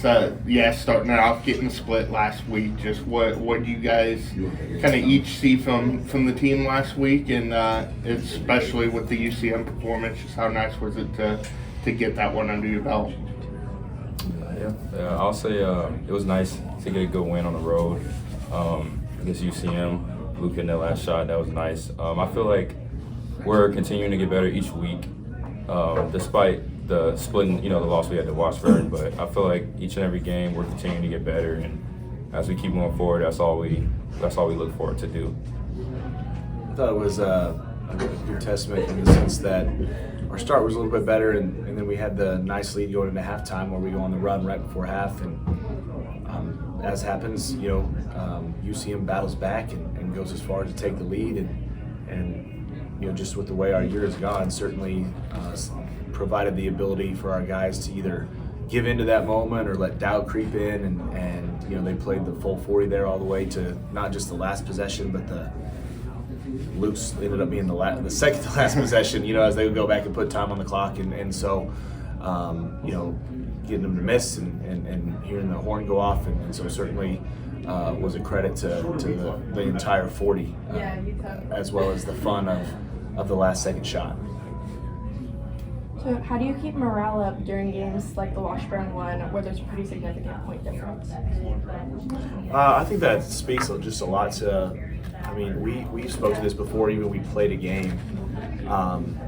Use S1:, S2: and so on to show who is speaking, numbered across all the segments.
S1: just starting it off, getting split last week. Just what do you guys kind of each see from the team last week, and especially with the UCM performance? Just how nice was it to get that one under your belt?
S2: Yeah, I'll say it was nice to get a good win on the road against UCM. Luke hitting that last shot, that was nice. I feel like we're continuing to get better each week, despite the splitting, the loss we had to Washburn. But I feel like each and every game we're continuing to get better, and as we keep moving forward, that's all we look forward to do.
S3: I thought it was a good testament in the sense that our start was a little bit better, and then we had the nice lead going into halftime where we go on the run right before half, and as happens, UCM battles back and goes as far as to take the lead, and just with the way our year has gone, certainly provided the ability for our guys to either give into that moment or let doubt creep in, and they played the full 40 there all the way to not just the last possession, but the Luke's ended up being the second to last possession, as they would go back and put time on the clock, and so getting them to miss and hearing the horn go off, and so certainly was a credit to the entire 40, as well as the fun of the last second shot.
S4: So how do you keep morale up during games like the Washburn one, where there's a pretty significant point difference?
S3: I think that speaks just a lot to, we spoke to this before even we played a game.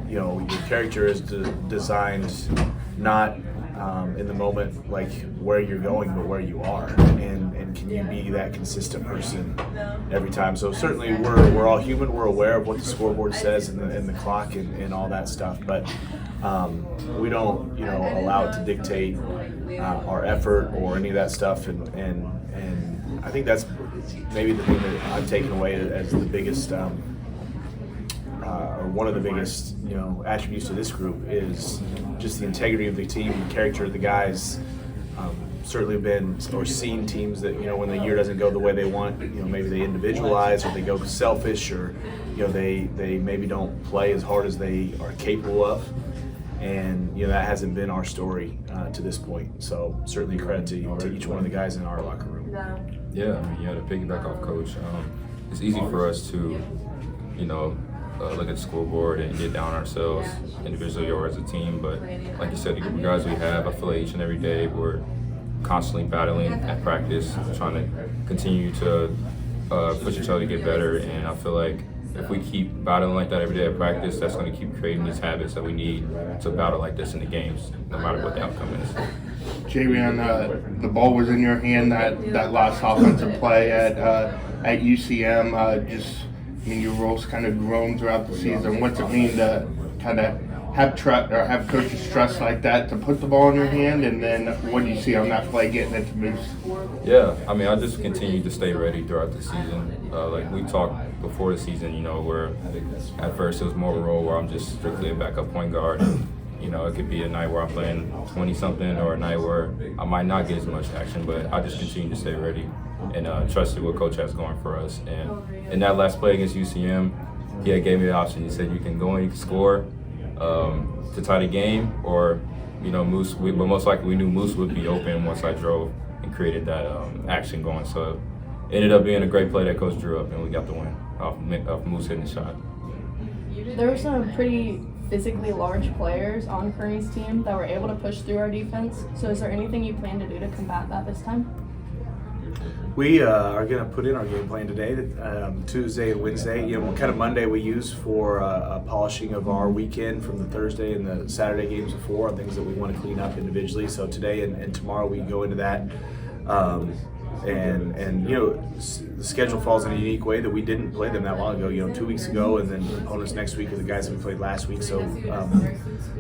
S3: Your character is designed not in the moment like where you're going, but where you are, and can you be that consistent person every time? So certainly we're all human. We're aware of what the scoreboard says and the clock and all that stuff, but we don't allow it to dictate our effort or any of that stuff, and I think that's maybe the thing that I've taken away as the biggest or one of the biggest attributes to this group is just the integrity of the team, the character of the guys. Certainly been or seen teams that when the year doesn't go the way they want, maybe they individualize or they go selfish, or they maybe don't play as hard as they are capable of, and that hasn't been our story to this point. So certainly credit to each one of the guys in our locker room.
S2: Yeah, to piggyback off Coach, it's easy for us to look at the scoreboard and get down ourselves individually or as a team, but like you said, the group of guys we have, I feel like each and every day we're constantly battling at practice, trying to continue to push each other to get better, and I feel like if we keep battling like that every day at practice, that's going to keep creating these habits that we need to battle like this in the games, no matter what the outcome is.
S1: Ja'Vion, the ball was in your hand that last offensive play at UCM. Your role's kind of grown throughout the season. What's it mean to kind of have coaches trust like that to put the ball in your hand, and then what do you see on that play getting it to Moose?
S2: Yeah, I just continue to stay ready throughout the season. Like we talked before the season, where at first it was more of a role where I'm just strictly a backup point guard. And, it could be a night where I'm playing 20-something or a night where I might not get as much action, but I just continue to stay ready and trust what Coach has going for us. And in that last play against UCM, he gave me the option. He said, you can go and you can score to tie the game, or Moose. But most likely we knew Moose would be open once I drove and created that action going. So it ended up being a great play that Coach drew up, and we got the win off Moose hitting the shot.
S4: There were some pretty physically large players on Kearney's team that were able to push through our defense. So is there anything you plan to do to combat that this time?
S3: We are going to put in our game plan today, Tuesday and Wednesday. Kind of Monday we use for a polishing of our weekend from the Thursday and the Saturday games before, on things that we want to clean up individually. So today and tomorrow we go into that. The schedule falls in a unique way that we didn't play them that long ago, 2 weeks ago, and then opponents next week are the guys that we played last week. So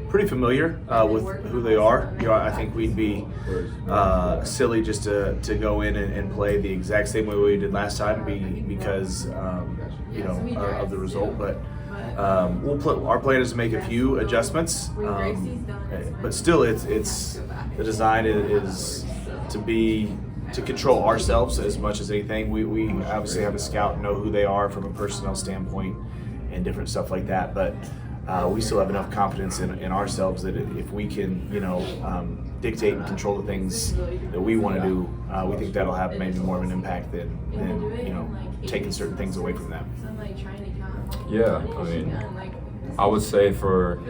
S3: pretty familiar with who they are. I think we'd be silly just to go in and play the exact same way we did last time because of the result. But our plan is to make a few adjustments, but still it's the design is to control ourselves as much as anything. We obviously have a scout, know who they are from a personnel standpoint and different stuff like that, but we still have enough confidence in ourselves that if we can, dictate and control the things that we want to do, we think that'll have maybe more of an impact than taking certain things away from them.
S2: Yeah, I mean, I would say for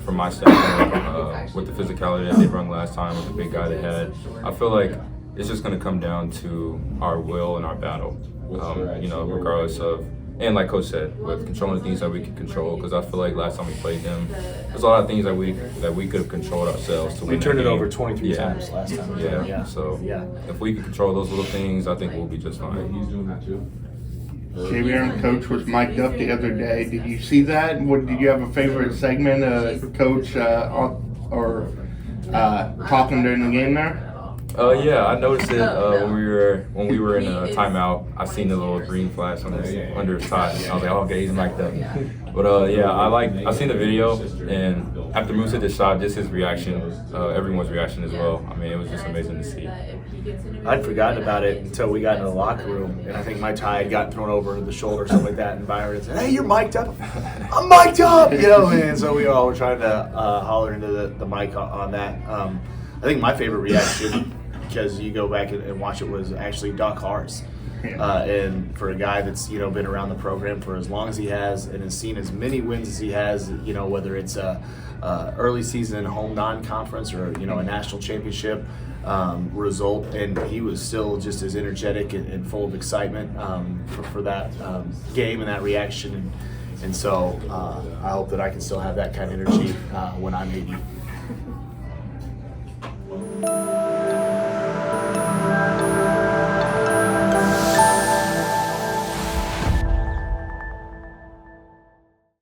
S2: my staff, with the physicality that they brought last time, with the big guy they had, I feel like it's just going to come down to our will and our battle, regardless of, and like Coach said, with controlling the things that we can control, because I feel like last time we played them, there's a lot of things that we could have contred ourselves to win.
S3: We turned
S2: that
S3: it
S2: game.
S3: over 23 times last time.
S2: Yeah. So if we can control those little things, I think we'll be just fine.
S1: Ja'Vion, Coach was mic'd up the other day. Did you see that? Did you have a favorite segment, Coach, talking during the game there?
S2: Yeah, I noticed it when we were in a timeout. I seen the little green flash under his tie. I was like, oh, okay, he's mic'd up. But I seen the video, and after Moose hit the shot, just his reaction, everyone's reaction as well. I mean, it was just amazing to see.
S3: I'd forgotten about it until we got into the locker room, and I think my tie had gotten thrown over the shoulder or something like that, and Byron said, "Hey, you're mic'd up." I'm mic'd up, and so we all were trying to holler into the mic on that. I think my favorite reaction, because you go back and watch it, was actually Doc Hars. And for a guy that's been around the program for as long as he has and has seen as many wins as he has, whether it's a early season home non-conference or a national championship result, and he was still just as energetic and full of excitement for that game and that reaction. And so I hope that I can still have that kind of energy when I'm 80.